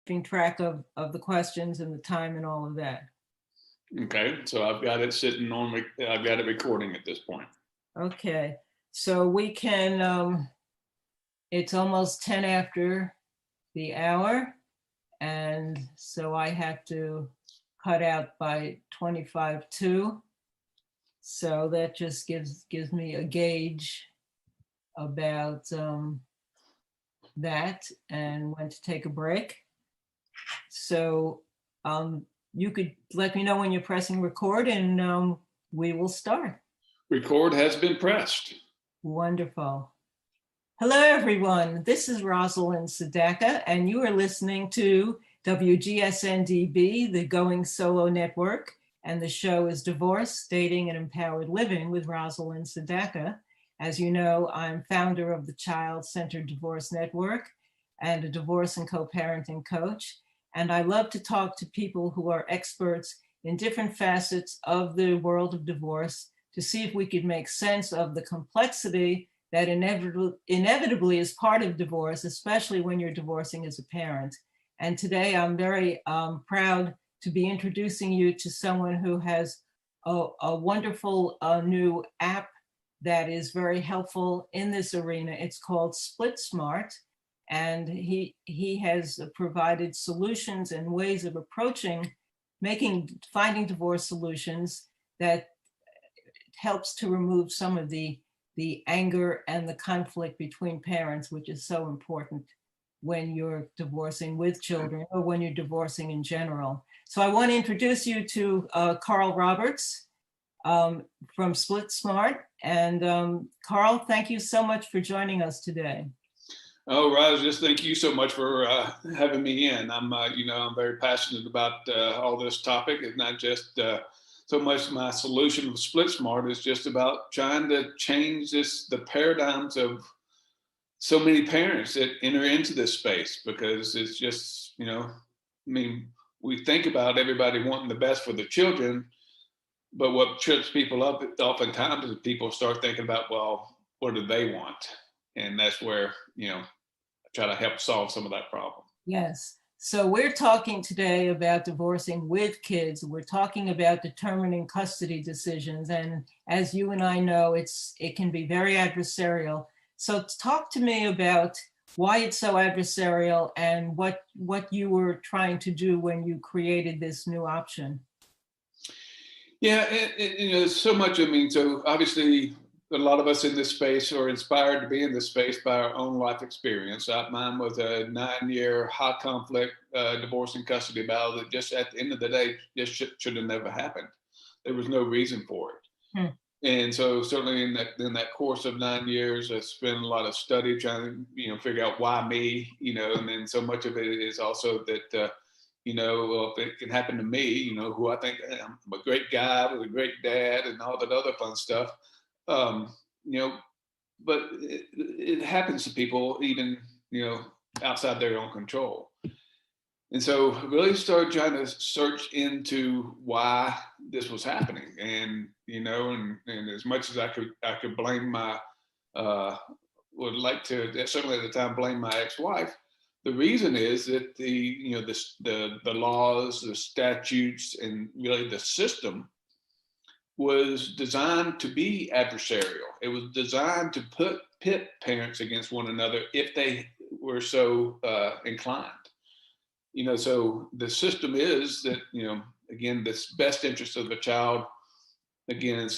keeping track of the questions and the time and all of that. Okay, so I've got it sitting on, I've got it recording at this point. Okay, so we can, it's almost 10 after the hour, and so I have to cut out by 25 to. So that just gives me a gauge about that and when to take a break. So you could let me know when you're pressing record, and we will start. Record has been pressed. Wonderful. Hello, everyone. This is Rosalind Sedacca, and you are listening to WGSN-DB, the Going Solo Network, and the show is Divorce, Dating, and Empowered Living with Rosalind Sedacca. As you know, I'm founder of the Child-Centered Divorce Network and a divorce and co-parenting coach. And I love to talk to people who are experts in different facets of the world of divorce to see if we could make sense of the complexity that inevitably is part of divorce, especially when you're divorcing as a parent. And today I'm very proud to be introducing you to someone who has a wonderful new app that is very helpful in this arena. It's called SplitSmart, and he has provided solutions and ways of approaching finding divorce solutions that helps to remove some of the anger and the conflict between parents, which is so important when you're divorcing with children or when you're divorcing in general. So I want to introduce you to Carl Roberts from SplitSmart. And Carl, thank you so much for joining us today. Oh, Roz, just thank you so much for having me in. I'm very passionate about all this topic. It's not just so much my solution with SplitSmart is just about trying to change the paradigms of so many parents that enter into this space, because it's just, we think about everybody wanting the best for the children, but what trips people up oftentimes is people start thinking about, well, what do they want? And that's where, I try to help solve some of that problem. Yes. So we're talking today about divorcing with kids. We're talking about determining custody decisions. And as you and I know, it can be very adversarial. So talk to me about why it's so adversarial and what you were trying to do when you created this new option. Yeah, there's so much. So obviously, a lot of us in this space are inspired to be in this space by our own life experience. Mine was a 9-year high conflict divorce and custody battle that just at the end of the day just should have never happened. There was no reason for it. And so certainly in that course of 9 years, I spent a lot of study trying to figure out why me, and then so much of it is also that well, if it can happen to me, who I think I'm a great guy with a great dad and all that other fun stuff. But it happens to people even, outside their own control. And so I really started trying to search into why this was happening. And, and as much as I could blame would like to certainly at the time blame my ex-wife, the reason is that the laws, the statutes, and really the system was designed to be adversarial. It was designed to pit parents against one another if they were so inclined. So the system is that, again, this best interest of the child, again, it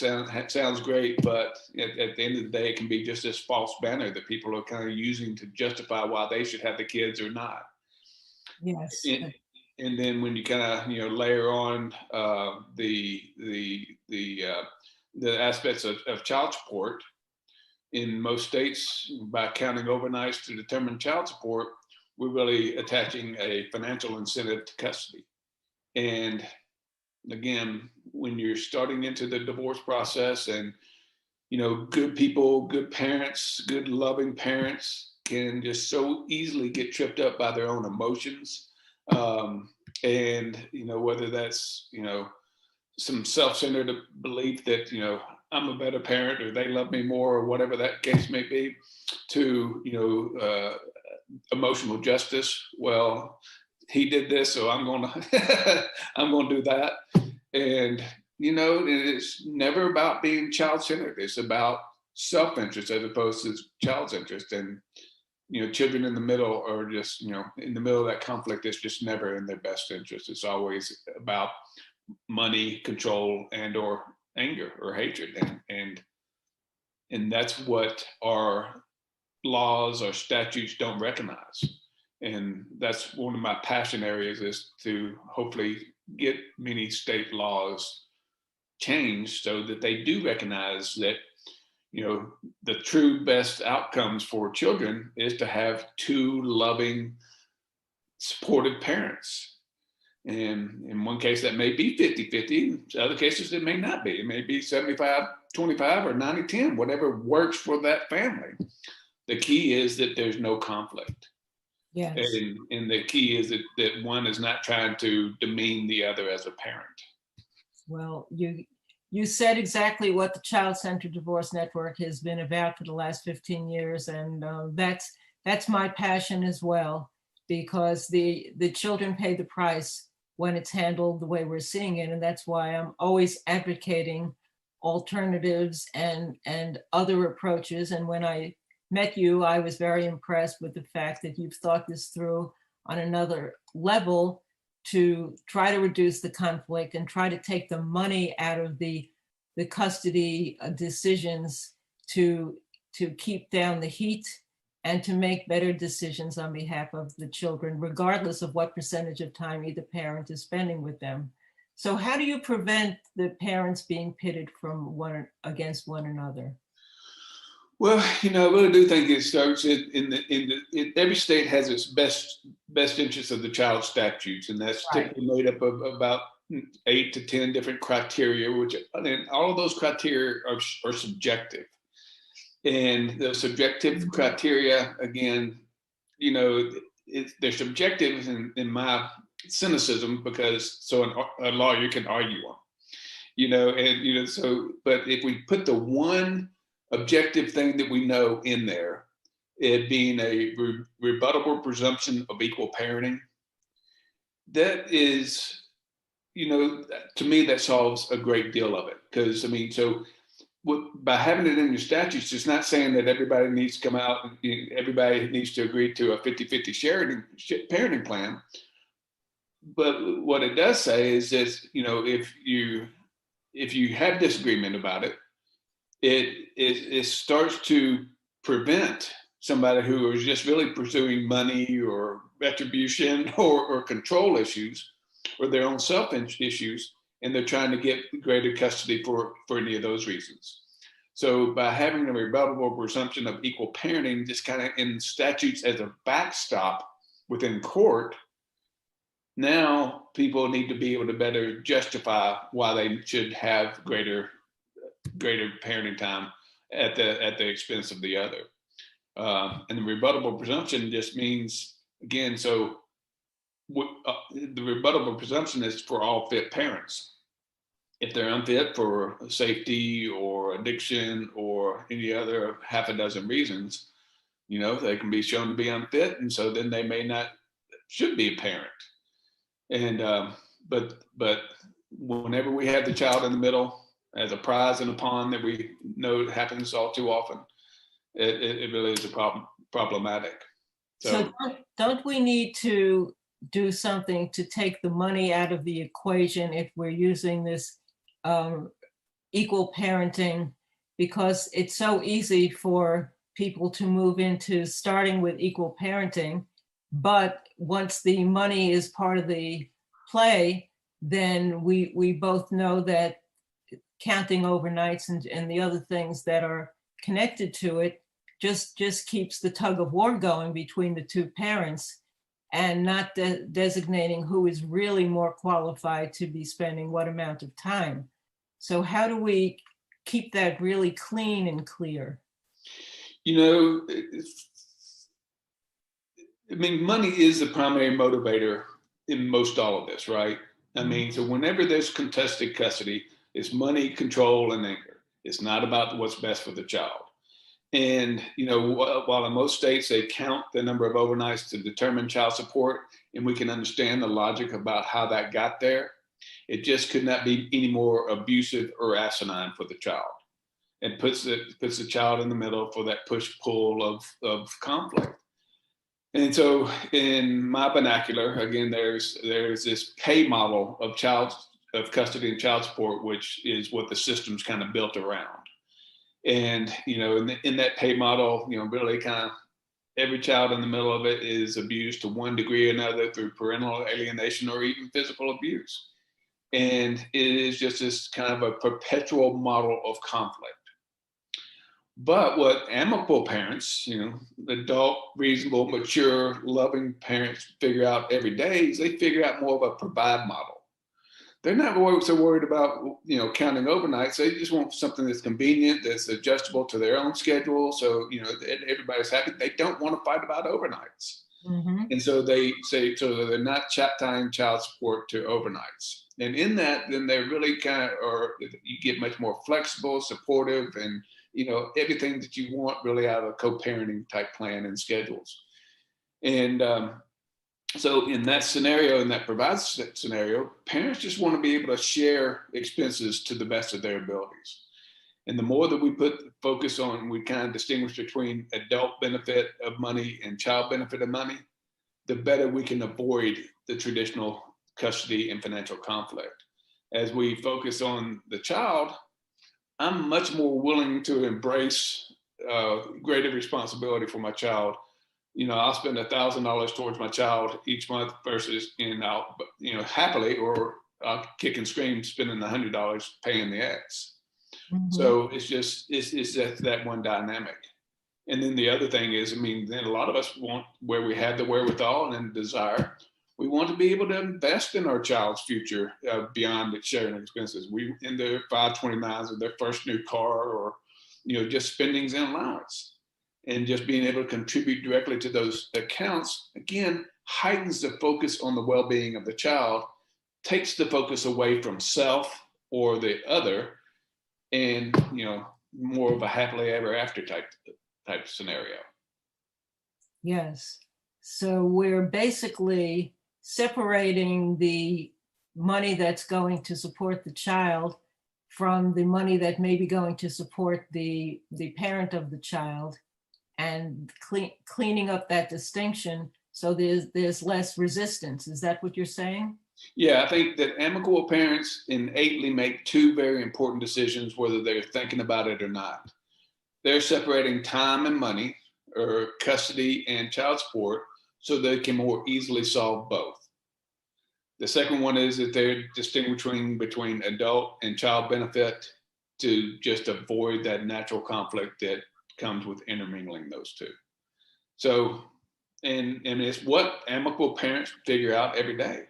sounds great, but at the end of the day, it can be just this false banner that people are kind of using to justify why they should have the kids or not. Yes. And then when you kind of layer on the aspects of child support in most states, by counting overnights to determine child support, we're really attaching a financial incentive to custody. And again, when you're starting into the divorce process, and good people, good parents, good loving parents can just so easily get tripped up by their own emotions. And whether that's some self-centered belief that I'm a better parent or they love me more or whatever that case may be, to emotional justice. Well, he did this, so I'm going to I'm going to do that. And it's never about being child-centered. It's about self-interest as opposed to child's interest. And children in the middle are just in the middle of that conflict. It's just never in their best interest. It's always about money, control, and or anger or hatred, and that's what our laws or statutes don't recognize. And that's one of my passion areas, is to hopefully get many state laws changed so that they do recognize that the true best outcomes for children is to have two loving, supportive parents. And in one case that may be 50-50, in other cases it may not be. It may be 75-25 or 90-10, whatever works for that family. The key is that there's no conflict. Yes. And the key is that one is not trying to demean the other as a parent. Well, you said exactly what the Child-Centered Divorce Network has been about for the last 15 years. And that's my passion as well, because the children pay the price when it's handled the way we're seeing it. And that's why I'm always advocating alternatives and other approaches. And when I met you, I was very impressed with the fact that you've thought this through on another level to try to reduce the conflict and try to take the money out of the custody decisions to keep down the heat and to make better decisions on behalf of the children, regardless of what percentage of time either parent is spending with them. So how do you prevent the parents being pitted from against one another? Well, I really do think it starts in every state has its best interest of the child statutes, and that's Right. typically made up of about 8 to 10 different criteria, which all of those criteria are subjective. And the subjective criteria, again, they're subjective in my cynicism, because a lawyer can argue them, so, but if we put the one objective thing that we know in there, it being a rebuttable presumption of equal parenting, that is, to me, that solves a great deal of it. Because by having it in your statutes, it's not saying that everybody needs to come out and everybody needs to agree to a 50-50 sharing parenting plan. But what it does say is that, if you have disagreement about it, it starts to prevent somebody who is just really pursuing money or retribution or control issues or their own self issues, and they're trying to get greater custody for any of those reasons. So by having a rebuttable presumption of equal parenting, just kind of in statutes as a backstop within court, now people need to be able to better justify why they should have greater parenting time at the expense of the other. And the rebuttable presumption just means, again, the rebuttable presumption is for all fit parents. If they're unfit for safety or addiction or any other half a dozen reasons, they can be shown to be unfit, and so then they should be a parent. And but whenever we have the child in the middle as a prize in a pond that we know happens all too often, it really is problematic. So don't we need to do something to take the money out of the equation if we're using this equal parenting? Because it's so easy for people to move into starting with equal parenting, but once the money is part of the play, then we both know that counting overnights and the other things that are connected to it just keeps the tug of war going between the two parents, and not designating who is really more qualified to be spending what amount of time. So how do we keep that really clean and clear? Money is the primary motivator in most all of this, right? So whenever there's contested custody, it's money, control, and anger. It's not about what's best for the child. And, while in most states they count the number of overnights to determine child support, and we can understand the logic about how that got there. It just could not be any more abusive or asinine for the child. It puts the child in the middle for that push-pull of conflict. And so in my vernacular, again, there's this pay model of custody and child support, which is what the system's kind of built around. And, in that pay model, really kind of every child in the middle of it is abused to one degree or another through parental alienation or even physical abuse. And it is just this kind of a perpetual model of conflict. But what amicable parents, adult, reasonable, mature, loving parents figure out every day is they figure out more of a provide model. They're not so worried about, counting overnights. They just want something that's convenient, that's adjustable to their own schedule. So, everybody's happy. They don't want to fight about overnights. Mm-hmm. And so they say, so they're not tying child support to overnights. And in that, then they're really you get much more flexible, supportive, and, everything that you want really out of a co-parenting type plan and schedules. And, so in that scenario, in that provide scenario, parents just want to be able to share expenses to the best of their abilities. And the more that we put focus on, we kind of distinguish between adult benefit of money and child benefit of money, the better we can avoid the traditional custody and financial conflict. As we focus on the child, I'm much more willing to embrace greater responsibility for my child. I'll spend $1,000 towards my child each month versus, I'll, happily, or I'll kick and scream spending $100 paying the X. Mm-hmm. So it's that one dynamic. And then the other thing is, then a lot of us want, where we have the wherewithal and desire, we want to be able to invest in our child's future beyond the sharing expenses. In their 529s or their first new car, or, just spendings and allowance. And just being able to contribute directly to those accounts, again, heightens the focus on the well-being of the child, takes the focus away from self or the other, and, more of a happily ever after type scenario. Yes. So we're basically separating the money that's going to support the child from the money that may be going to support the parent of the child, and cleaning up that distinction so there's less resistance. Is that what you're saying? Yeah, I think that amicable parents innately make two very important decisions, whether they're thinking about it or not. They're separating time and money, or custody and child support, so they can more easily solve both. The second one is that they're distinguishing between adult and child benefit to just avoid that natural conflict that comes with intermingling those two. So, and it's what amicable parents figure out every day.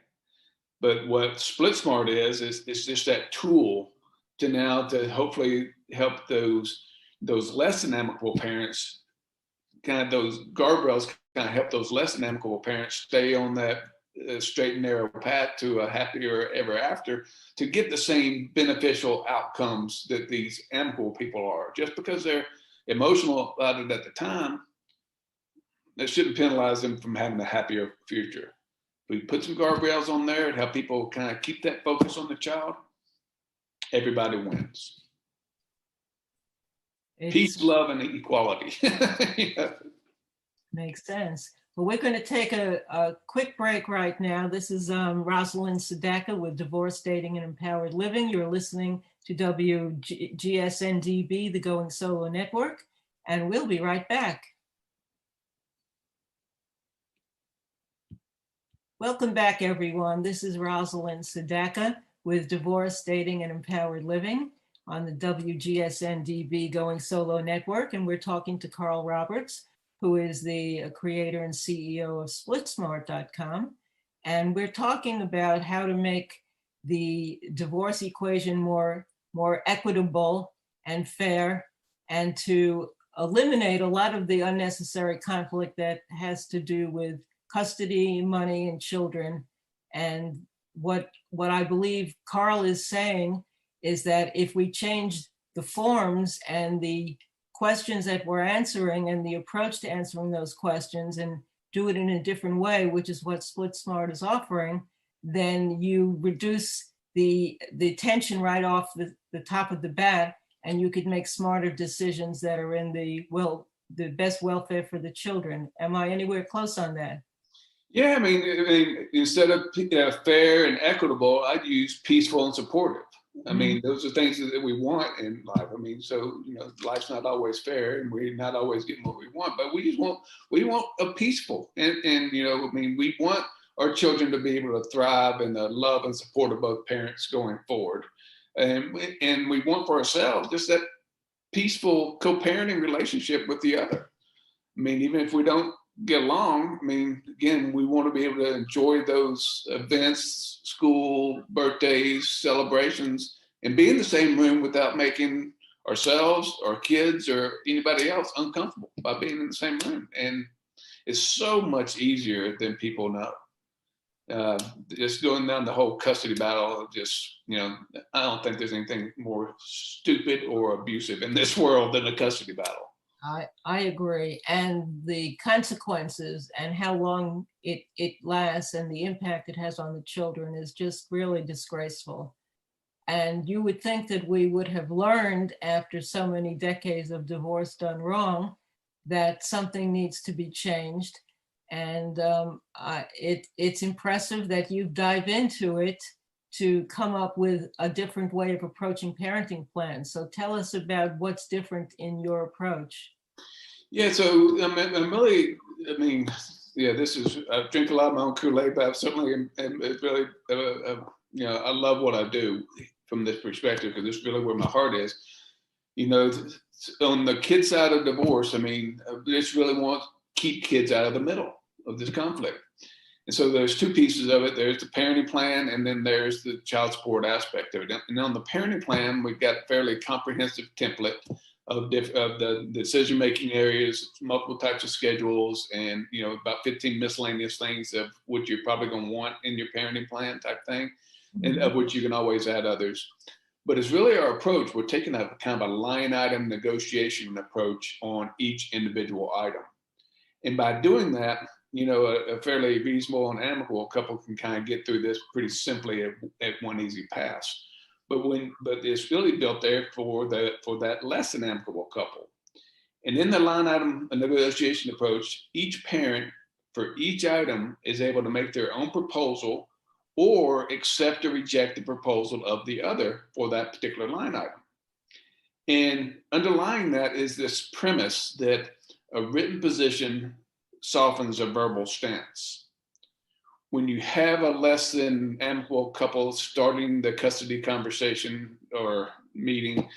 But what SplitSmart is just that tool to hopefully help those less than amicable parents, kind of those guardrails, kind of help those less than amicable parents stay on that straight and narrow path to a happier ever after, to get the same beneficial outcomes that these amicable people are. Just because they're emotional about it at the time, that shouldn't penalize them from having a happier future. We put some guardrails on there and help people kind of keep that focus on the child. Everybody wins. Peace, love, and equality. Yeah. Makes sense. Well, we're going to take a quick break right now. This is Rosalind Sedacca with Divorce, Dating, and Empowered Living. You're listening to WGSN-DB, the Going Solo Network, and we'll be right back. Welcome back, everyone. This is Rosalind Sedacca with Divorce, Dating, and Empowered Living on the WGSN-DB Going Solo Network, and we're talking to Carl Roberts, who is the creator and CEO of SplitSmart.com. And we're talking about how to make the divorce equation more equitable and fair, and to eliminate a lot of the unnecessary conflict that has to do with custody, money, and children. And what I believe Carl is saying is that if we change the forms and the questions that we're answering and the approach to answering those questions, and do it in a different way, which is what SplitSmart is offering, then you reduce the tension right off the top of the bat, and you could make smarter decisions that are in the best welfare for the children. Am I anywhere close on that? Yeah, I mean, instead of fair and equitable, I'd use peaceful and supportive. I mean, those are things that we want in life. I mean, so, life's not always fair and we're not always getting what we want, but we want a peaceful and I mean, we want our children to be able to thrive in the love and support of both parents going forward. And we want for ourselves just that peaceful co-parenting relationship with the other. I mean, even if we don't get along, I mean, again, we want to be able to enjoy those events, school, birthdays, celebrations, and be in the same room without making ourselves or kids or anybody else uncomfortable by being in the same room. And it's so much easier than people know. Just going down the whole custody battle, I don't think there's anything more stupid or abusive in this world than a custody battle. I agree. And the consequences and how long it lasts and the impact it has on the children is just really disgraceful. And you would think that we would have learned after so many decades of divorce done wrong that something needs to be changed. And it's impressive that you dive into it to come up with a different way of approaching parenting plans. So tell us about what's different in your approach. Yeah, so I drink a lot of my own Kool-Aid, but I certainly am really, I love what I do from this perspective, because this is really where my heart is. On the kid side of divorce, I mean, I just really want to keep kids out of the middle of this conflict. And so there's two pieces of it. There's the parenting plan, and then there's the child support aspect of it. And on the parenting plan, we've got a fairly comprehensive template of the decision-making areas, multiple types of schedules, and about 15 miscellaneous things of what you're probably going to want in your parenting plan type thing, and of which you can always add others. But it's really our approach. We're taking a kind of a line item negotiation approach on each individual item. And by doing that, a fairly reasonable and amicable couple can kind of get through this pretty simply at one easy pass. But it's really built there for that less than amicable couple. And in the line item negotiation approach, each parent for each item is able to make their own proposal or accept or reject the proposal of the other for that particular line item. And underlying that is this premise that a written position softens a verbal stance. When you have a less than amicable couple starting the custody conversation or meeting,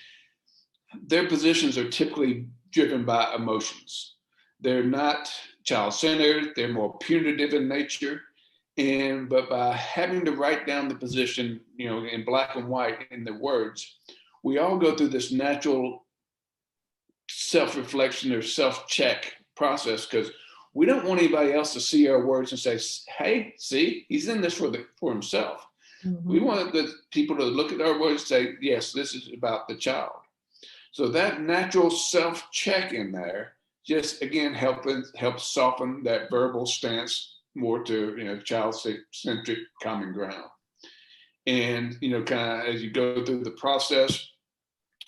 their positions are typically driven by emotions. They're not child-centered, they're more punitive in nature. But by having to write down the position, in black and white in the words, we all go through this natural self-reflection or self-check process, because we don't want anybody else to see our words and say, hey, see, he's in this for himself. Mm-hmm. We want the people to look at our words and say, yes, this is about the child. So that natural self-check in there just, again, helps soften that verbal stance more to, child-centric common ground. And, kind of as you go through the process,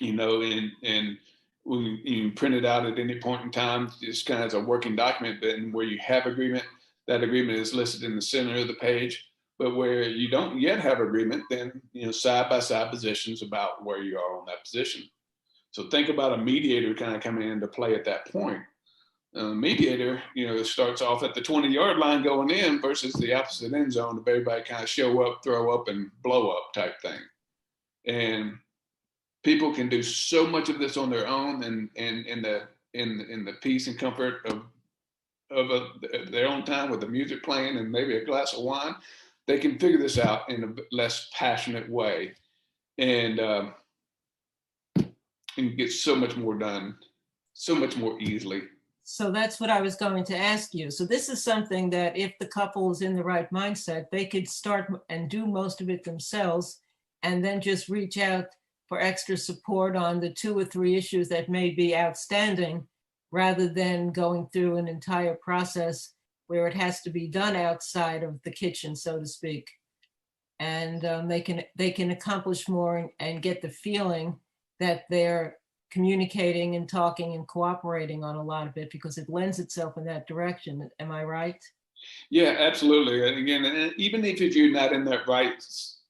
and when you print it out at any point in time, just kind of as a working document, but where you have agreement, that agreement is listed in the center of the page. But where you don't yet have agreement, then, side-by-side positions about where you are on that position. So think about a mediator kind of coming into play at that point. Mediator, starts off at the 20-yard line going in versus the opposite end zone of everybody kind of show up, throw up, and blow up type thing. And people can do so much of this on their own, and in the peace and comfort of their own time with the music playing and maybe a glass of wine. They can figure this out in a less passionate way, and get so much more done, so much more easily. So that's what I was going to ask you. So this is something that if the couple is in the right mindset, they could start and do most of it themselves, and then just reach out for extra support on the 2 or 3 issues that may be outstanding, rather than going through an entire process where it has to be done outside of the kitchen, so to speak. And they can accomplish more and get the feeling that they're communicating and talking and cooperating on a lot of it, because it lends itself in that direction. Am I right? Yeah, absolutely. And again, and even if you're not in that right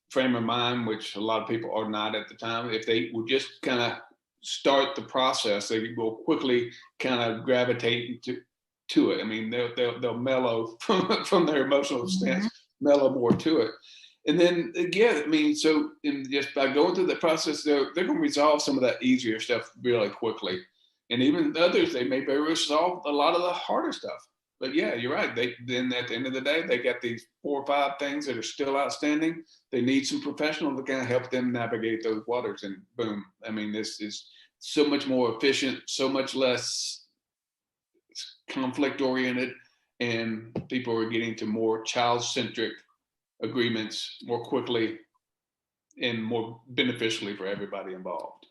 frame of mind, which a lot of people are not at the time, if they will just kind of start the process, they will quickly kind of gravitate to it. I mean, they'll mellow from their emotional stance, mellow more to it. And then again, I mean, so just by going through the process, they're going to resolve some of that easier stuff really quickly. And even others, they may be able to solve a lot of the harder stuff. But yeah, you're right. Then at the end of the day, they got these 4 or 5 things that are still outstanding. They need some professional to kind of help them navigate those waters. And boom, I mean, this is so much more efficient, so much less conflict oriented, and people are getting to more child-centric agreements more quickly and more beneficially for everybody involved.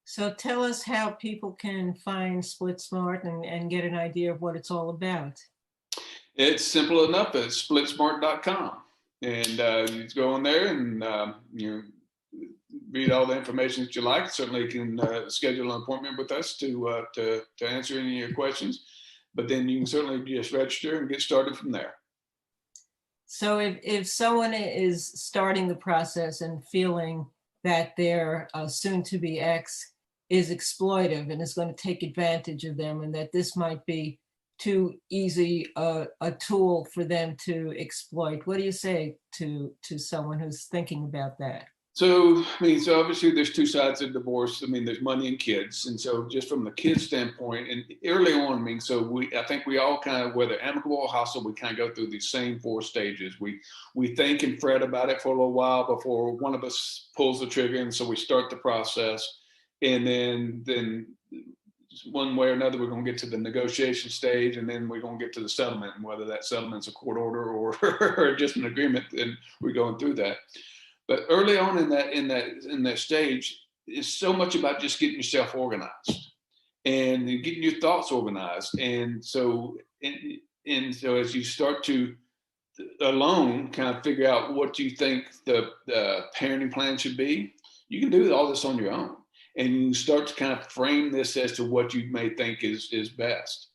So tell us how people can find SplitSmart and get an idea of what it's all about. It's simple enough. It's SplitSmart.com, and you just go on there and read all the information that you like. Certainly, you can schedule an appointment with us to answer any of your questions. But then you can certainly just register and get started from there. So if someone is starting the process and feeling that their soon-to-be ex is exploitive and is going to take advantage of them, and that this might be too easy a tool for them to exploit, what do you say to someone who's thinking about that? So, I mean, so obviously there's 2 sides of divorce. I mean, there's money and kids. And so just from the kids standpoint, and early on, I mean, so I think we all kind of, whether amicable or hostile, we kind of go through these same 4 stages. We think and fret about it for a little while before one of us pulls the trigger. And so we start the process. And then one way or another, we're going to get to the negotiation stage, and then we're going to get to the settlement. And whether that settlement's a court order or just an agreement, then we're going through that. But early on in that stage, it's so much about just getting yourself organized and getting your thoughts organized. And so as you start to alone kind of figure out what you think the parenting plan should be, you can do all this on your own. And you start to kind of frame this as to what you may think is best,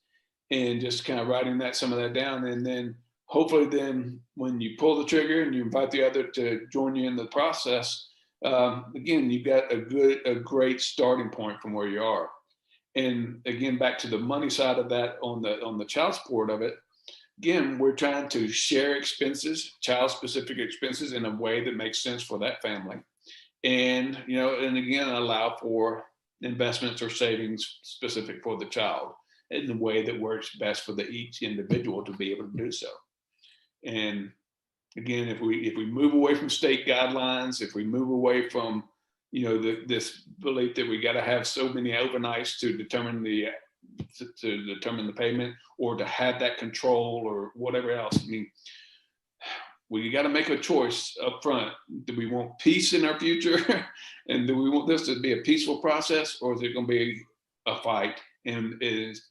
and just kind of writing some of that down. And then hopefully then when you pull the trigger and you invite the other to join you in the process, again, you've got a great starting point from where you are. And again, back to the money side of that, on the child support of it, again, we're trying to share expenses, child-specific expenses, in a way that makes sense for that family. And, and again, allow for investments or savings specific for the child in the way that works best for each individual to be able to do so. And again, if we move away from state guidelines, if we move away from, this belief that we got to have so many overnights to determine the payment, or to have that control or whatever else, I mean, we got to make a choice up front. Do we want peace in our future? And do we want this to be a peaceful process, or is it going to be a fight, and is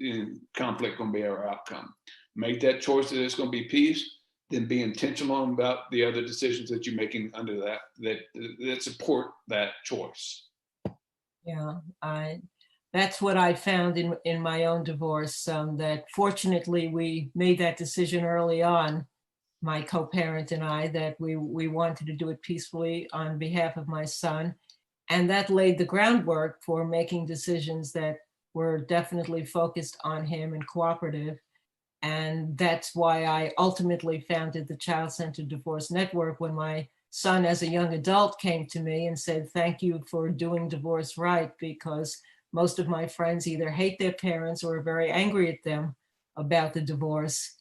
conflict going to be our outcome? Make that choice that it's going to be peace, then be intentional about the other decisions that you're making under that support that choice. Yeah, that's what I found in my own divorce, that fortunately we made that decision early on, my co-parent and I, that we wanted to do it peacefully on behalf of my son. And that laid the groundwork for making decisions that were definitely focused on him and cooperative. And that's why I ultimately founded the Child Centered Divorce Network, when my son as a young adult came to me and said, "Thank you for doing divorce right," because most of my friends either hate their parents or are very angry at them about the divorce.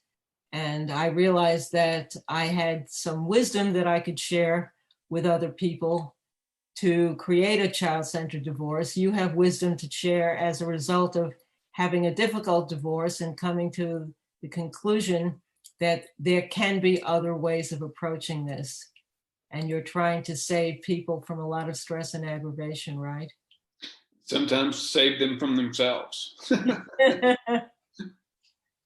And I realized that I had some wisdom that I could share with other people to create a child-centered divorce. You have wisdom to share as a result of having a difficult divorce and coming to the conclusion that there can be other ways of approaching this. And you're trying to save people from a lot of stress and aggravation, right? Sometimes save them from themselves.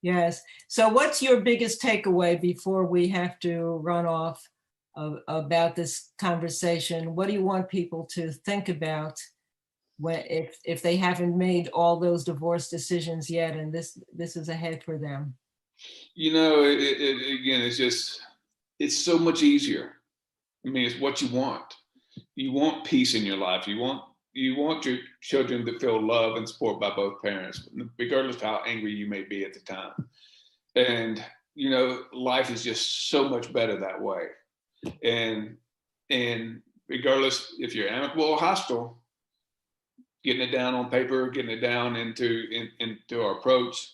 Yes. So what's your biggest takeaway before we have to run off about this conversation? What do you want people to think about when, if they haven't made all those divorce decisions yet, and this is ahead for them? Again, it's so much easier. I mean, it's what you want. You want peace in your life. You want your children to feel love and support by both parents, regardless of how angry you may be at the time. And life is just so much better that way. And regardless if you're amicable or hostile, getting it down on paper, getting it down into our approach,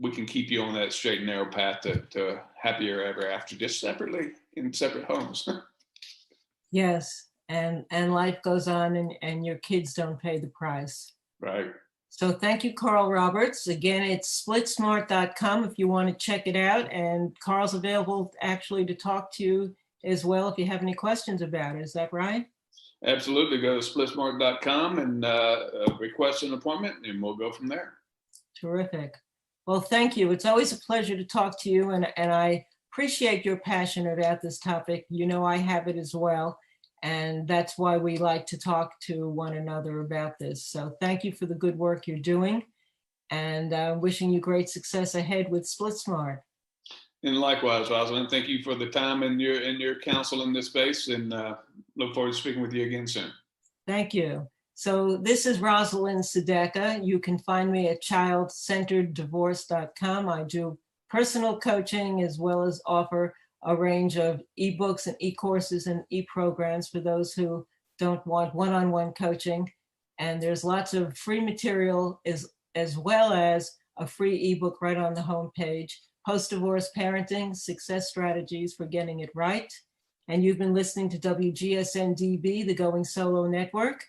we can keep you on that straight and narrow path to happier ever after, just separately in separate homes. Yes. And life goes on, and your kids don't pay the price. Right. So thank you, Carl Roberts. Again, it's SplitSmart.com if you want to check it out. And Carl's available actually to talk to you as well if you have any questions about it. Is that right? Absolutely. Go to SplitSmart.com and request an appointment, and we'll go from there. Terrific. Well, thank you. It's always a pleasure to talk to you, and I appreciate your passion about this topic. I have it as well. And that's why we like to talk to one another about this. So thank you for the good work you're doing, and wishing you great success ahead with SplitSmart. And likewise, Rosalind, thank you for the time and your counsel in this space, and look forward to speaking with you again soon. Thank you. So this is Rosalind Sedacca. You can find me at childcentereddivorce.com. I do personal coaching as well as offer a range of ebooks and e-courses and e-programs for those who don't want one-on-one coaching. And there's lots of free material as well as a free ebook right on the homepage, Post-Divorce Parenting, Success Strategies for Getting It Right. And you've been listening to WGSN-DB, the Going Solo Network.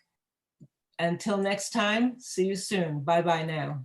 Until next time, see you soon. Bye-bye now.